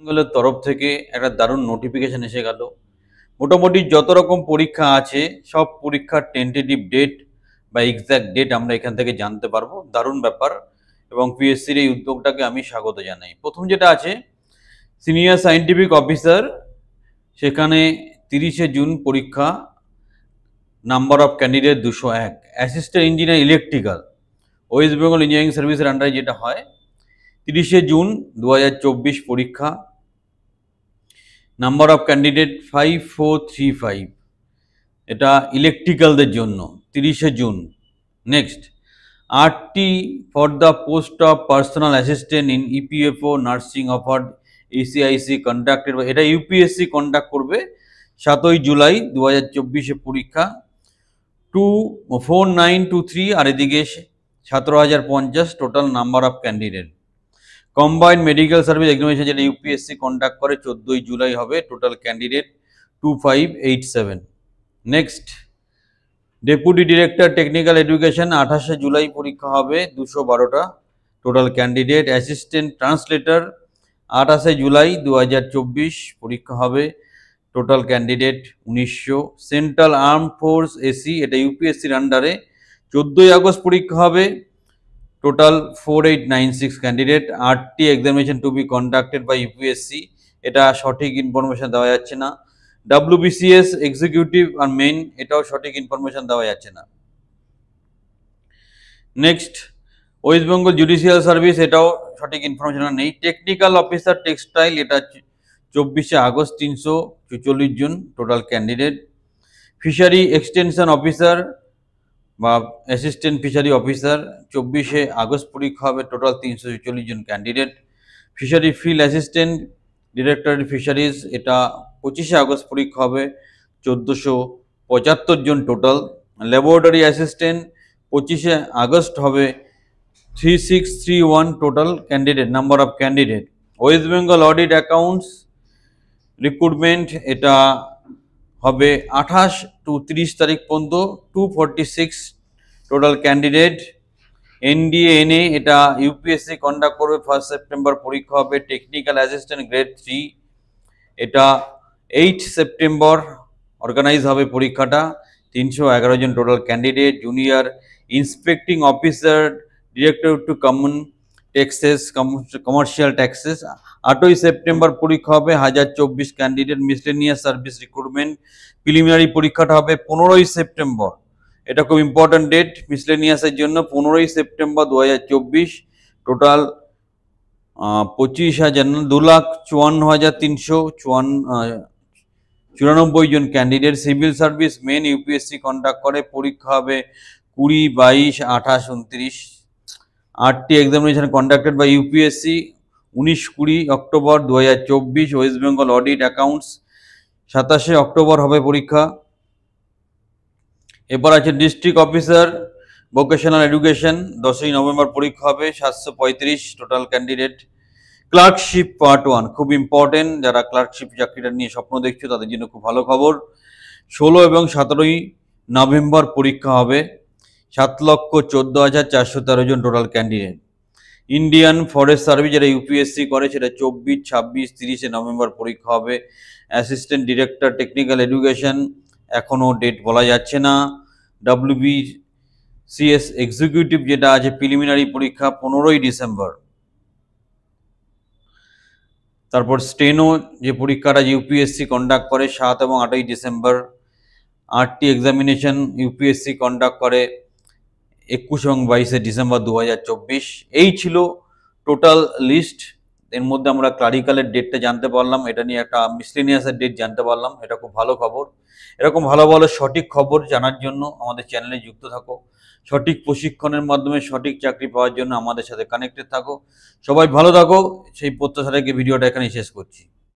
বেঙ্গলের তরফ থেকে একটা দারুণ নোটিফিকেশন এসে গেল। মোটামুটি যত রকম পরীক্ষা আছে সব পরীক্ষার টেন্টেটিভ ডেট বা এক্স্যাক্ট ডেট আমরা এখান থেকে জানতে পারবো। দারুণ ব্যাপার, এবং পিএসসির এই উদ্যোগটাকে আমি স্বাগত জানাই। প্রথম যেটা আছে সিনিয়র সায়েন্টিফিক অফিসার, সেখানে 30শে জুন পরীক্ষা, number of candidate 201। Assistant engineer electrical, West Bengal engineering সার্ভিসের আন্ডারে যেটা হয়, 30শে জুন 2024 পরীক্ষা, নাম্বার অফ ক্যান্ডিডেট 5435। এটা ইলেকট্রিক্যালদের জন্য 30শে June. Next, RT for the post of personal assistant in EPFO nursing অফার্ড এসিআইসি কন্ডাক্টেড, এটা ইউপিএসসি কন্ডাক্ট করবে। 7ই জুলাই 2024 পরীক্ষা, 24923, আর এদিকে 17,050 total number of candidate. Combined medical service examination যেটা ইউপিএসসি কন্ডাক্ট করে 14ই জুলাই হবে, total candidate 2587। Next, deputy director technical education 28শে জুলাই পরীক্ষা হবে, 212টা টোটাল ক্যান্ডিডেট। অ্যাসিস্ট্যান্ট ট্রান্সলেটর 28শে জুলাই 2024 পরীক্ষা হবে, total candidate 1900। Central arm force AC, এটা ইউপিএসসির আন্ডারে, 14ই আগস্ট পরীক্ষা হবে, টোটাল 4896 ক্যান্ডিডেট। আরটি examination to be conducted by UPSC, এটা সঠিক ইনফরমেশন দেওয়া যাচ্ছে না। ডাব্লিউবিসিএস এক্সিকিউটিভ আর মেইন, এটাও সঠিক ইনফরমেশন দেওয়া যাচ্ছে না। Next, West Bengal judicial service, এটাও সঠিক ইনফরমেশন নেই। টেকনিক্যাল অফিসার টেক্সটাইল, এটা 24শে আগস্ট 344 জন total candidate. Fishery extension officer বা অ্যাসিস্ট্যান্ট ফিশারি অফিসার 24শে আগস্ট পরীক্ষা হবে, টোটাল 344 জন candidate. Fishery field assistant directorate fisheries, এটা 25শে আগস্ট পরীক্ষা হবে, 1475 জন টোটাল। ল্যাবরেটরি অ্যাসিস্ট্যান্ট 25শে আগস্ট হবে, 3631 total candidate, number of candidate. West Bengal audit accounts recruitment, এটা হবে 28 to 30 তারিখ পর্যন্ত, 246 টোটাল ক্যান্ডিডেট। এনডিএনএ, এটা ইউপিএসসি কন্ডাক্ট করবে, 1 সেপ্টেম্বর পরীক্ষা হবে। টেকনিক্যাল অ্যাসিস্ট্যান্ট গ্রেড 3, এটা 8 সেপ্টেম্বর অর্গানাইজ হবে পরীক্ষাটা, 311 জন total candidate. Junior inspecting officer director to common taxes, commercial taxes, 8ই সেপ্টেম্বর পরীক্ষা হবে, 1024 candidate. Miscellaneous service recruitment preliminary পরীক্ষাটা হবে 15ই সেপ্টেম্বর, এটা খুব ইম্পর্টেন্ট ডেট মিসলেনিয়াসের জন্য, 15ই সেপ্টেম্বর 2024। টোটাল 2,54,394 জন candidate. Civil service main UPSC conduct করে, পরীক্ষা হবে 20, 22, 28, 29। RT examination conducted by UPSC 19-20 October 2024। West Bengal audit accounts 27শে অক্টোবর হবে পরীক্ষা। এরপর আছে ডিস্ট্রিক্ট অফিসার ভোকেশনাল এডুকেশন, 10ই নভেম্বর পরীক্ষা হবে, 735 টোটাল ক্যান্ডিডেট। ক্লার্কশিপ পার্ট 1 খুব ইম্পর্টেন্ট, যারা ক্লার্কশিপ চাকরিটা নিয়ে স্বপ্ন দেখছো তাদের জন্য খুব ভালো খবর। 16 এবং 17ই নভেম্বর পরীক্ষা হবে, 7,14,413 জন total candidate. Indian forest service, যেটা ইউপিএসসি করে, সেটা 24, 26, 30শে নভেম্বর পরীক্ষা হবে। অ্যাসিস্ট্যান্ট ডিরেক্টর টেকনিক্যাল এডুকেশন, এখনও ডেট বলা যাচ্ছে না। ডাব্লিউবিসিএস এক্সিকিউটিভ যেটা আছে, প্রিলিমিনারি পরীক্ষা 15ই ডিসেম্বর। তারপর স্টেনো যে পরীক্ষাটা ইউপিএসসি কন্ডাক্ট করে, 7 এবং 8ই December. RT examination UPSC conduct করে 21 এবং 22শে ডিসেম্বর 2024। এই ছিল টোটাল লিস্ট। এর মধ্যে আমরা ক্লারিক্যালের ডেটটা জানতে পারলাম, এটা নিয়ে একটা মিসলেনিয়াসের ডেট জানতে পারলাম, এটা খুব ভালো খবর। এরকম ভালো ভালো সঠিক খবর জানার জন্য আমাদের চ্যানেলে যুক্ত থাকো। সঠিক প্রশিক্ষণের মাধ্যমে সঠিক চাকরি পাওয়ার জন্য আমাদের সাথে কানেক্টেড থাকো। সবাই ভালো থাকো, সেই প্রত্যাশা রেখে ভিডিওটা এখানেই শেষ করছি।